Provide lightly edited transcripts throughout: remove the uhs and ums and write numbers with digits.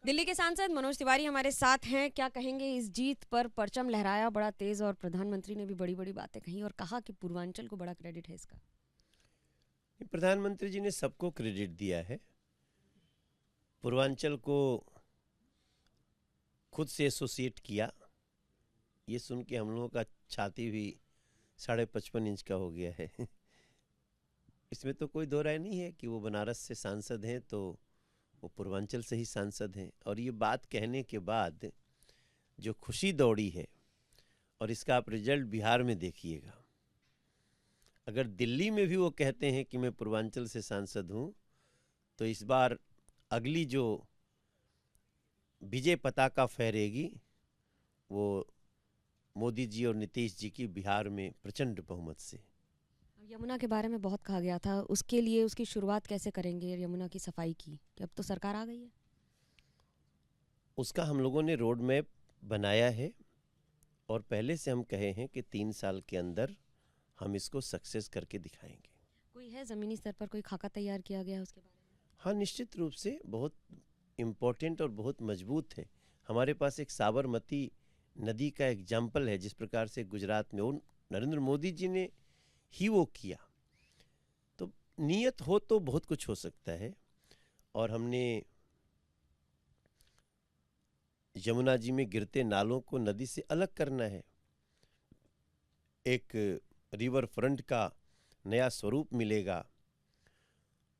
दिल्ली के सांसद मनोज तिवारी हमारे साथ हैं। क्या कहेंगे इस जीत पर? परचम लहराया बड़ा तेज और प्रधानमंत्री ने भी बड़ी बड़ी बातें कही और कहा कि पूर्वांचल को बड़ा क्रेडिट है इसका। प्रधानमंत्री जी ने सबको क्रेडिट दिया है। पूर्वांचल को खुद से एसोसिएट किया। ये सुन के हम लोगों का छाती भी 55.5 इंच का हो गया है। इसमें तो कोई दो राय नहीं है कि वो बनारस से सांसद हैं तो वो पूर्वांचल से ही सांसद हैं। और ये बात कहने के बाद जो खुशी दौड़ी है, और इसका आप रिजल्ट बिहार में देखिएगा। अगर दिल्ली में भी वो कहते हैं कि मैं पूर्वांचल से सांसद हूँ, तो इस बार अगली जो विजय पताका फहरेगी वो मोदी जी और नीतीश जी की बिहार में प्रचंड बहुमत से। यमुना के बारे में बहुत कहा गया था, उसके लिए उसकी शुरुआत कैसे करेंगे? यमुना की सफाई की कि अब तो सरकार आ गई है। उसका हम लोगों ने रोड मैप बनाया है और पहले से हम कहे हैं कि 3 साल के अंदर हम इसको सक्सेस करके दिखाएंगे। कोई है ज़मीनी स्तर पर कोई खाका तैयार किया गया है उसके बारे में? हाँ, निश्चित रूप से बहुत इम्पोर्टेंट और बहुत मजबूत है। हमारे पास एक साबरमती नदी का एग्जाम्पल है, जिस प्रकार से गुजरात में वो नरेंद्र मोदी जी ने ही वो किया। तो नीयत हो तो बहुत कुछ हो सकता है। और हमने यमुना जी में गिरते नालों को नदी से अलग करना है। एक रिवर फ्रंट का नया स्वरूप मिलेगा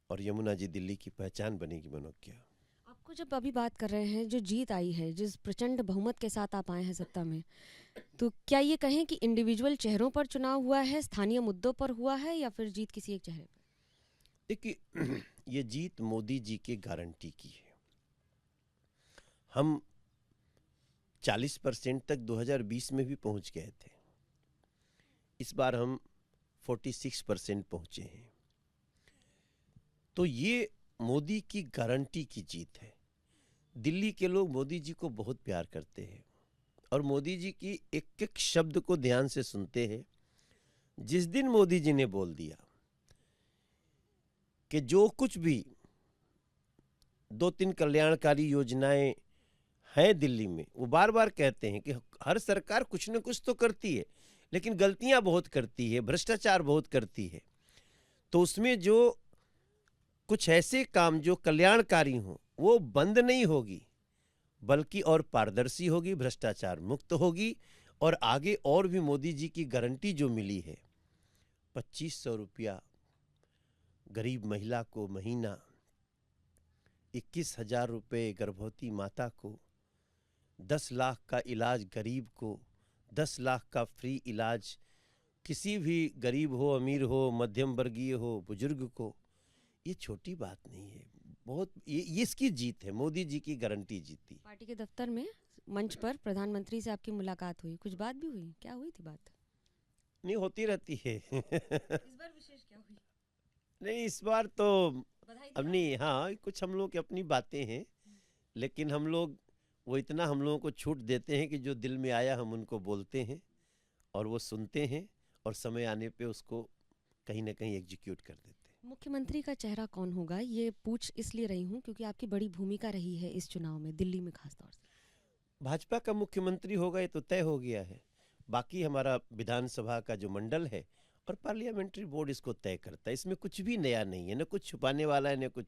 और यमुना जी दिल्ली की पहचान बनेगी। मनोज्ञा, आपको जब अभी बात कर रहे हैं, जो जीत आई है, जिस प्रचंड बहुमत के साथ आप आए हैं सत्ता में, तो क्या ये कहें कि इंडिविजुअल चेहरों पर चुनाव हुआ है, स्थानीय मुद्दों पर हुआ है, या फिर जीत किसी एक चेहरे पर? देखिए, ये जीत मोदी जी की गारंटी की है। हम 40% तक 2020 में भी पहुंच गए थे। इस बार हम 46% पहुंचे हैं। तो ये मोदी की गारंटी की जीत है। दिल्ली के लोग मोदी जी को बहुत प्यार करते हैं और मोदी जी की एक एक शब्द को ध्यान से सुनते हैं। जिस दिन मोदी जी ने बोल दिया कि जो कुछ भी 2-3 कल्याणकारी योजनाएं हैं दिल्ली में, वो बार बार कहते हैं कि हर सरकार कुछ न कुछ तो करती है, लेकिन गलतियां बहुत करती है, भ्रष्टाचार बहुत करती है। तो उसमें जो कुछ ऐसे काम जो कल्याणकारी हों, वो बंद नहीं होगी, बल्कि और पारदर्शी होगी, भ्रष्टाचार मुक्त होगी। और आगे और भी मोदी जी की गारंटी जो मिली है, 2500 रुपया गरीब महिला को महीना, 21,000 रुपये गर्भवती माता को, 10 लाख का इलाज गरीब को, 10 लाख का फ्री इलाज किसी भी गरीब हो, अमीर हो, मध्यम वर्गीय हो, बुजुर्ग को। ये छोटी बात नहीं है, बहुत ये इसकी जीत है। मोदी जी की गारंटी जीती। पार्टी के दफ्तर में मंच पर प्रधानमंत्री से आपकी मुलाकात हुई, कुछ बात भी हुई? क्या हुई थी बात? नहीं, होती रहती है। इस बार विशेष क्या हुई? नहीं, इस बार तो बधाई दी अपनी, हाँ, कुछ हम लोग की अपनी बातें हैं, लेकिन हम लोग वो इतना हम लोगों को छूट देते हैं कि जो दिल में आया हम उनको बोलते हैं और वो सुनते हैं और समय आने पे उसको कहीं ना कहीं एग्जीक्यूट कर देते हैं। मुख्यमंत्री का चेहरा कौन होगा, ये पूछ इसलिए रही हूँ क्योंकि आपकी बड़ी भूमिका रही है इस चुनाव में, दिल्ली में खासतौर से। भाजपा का मुख्यमंत्री होगा ये तो तय हो गया है। बाकी हमारा विधानसभा का जो मंडल है और पार्लियामेंट्री बोर्ड इसको तय करता है। इसमें कुछ भी नया नहीं है, न कुछ छुपाने वाला है, न कुछ।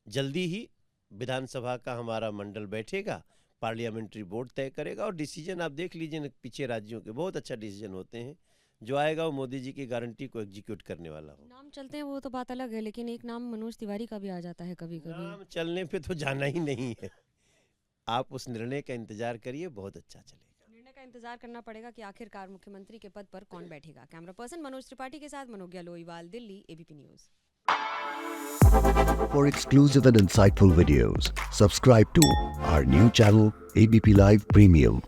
जल्दी ही विधानसभा का हमारा मंडल बैठेगा, पार्लियामेंट्री बोर्ड तय करेगा और डिसीजन आप देख लीजिए न, पीछे राज्यों के बहुत अच्छा डिसीजन होते हैं। जो आएगा वो मोदी जी की गारंटी को एग्जीक्यूट करने वाला हो। नाम चलते हैं वो तो बात अलग है, लेकिन एक नाम मनोज तिवारी का भी आ जाता है कभी कभी। नाम चलने पे तो जाना ही नहीं है। आप उस निर्णय का इंतजार करिए, बहुत अच्छा चलेगा। निर्णय का इंतजार करना पड़ेगा कि आखिरकार मुख्यमंत्री के पद पर कौन बैठेगा। कैमरा पर्सन मनोज त्रिपाठी के साथ Manogya Loiwal, Delhi, ABP news. For exclusive and insightful videos, subscribe to our new channel ABP Live Premium.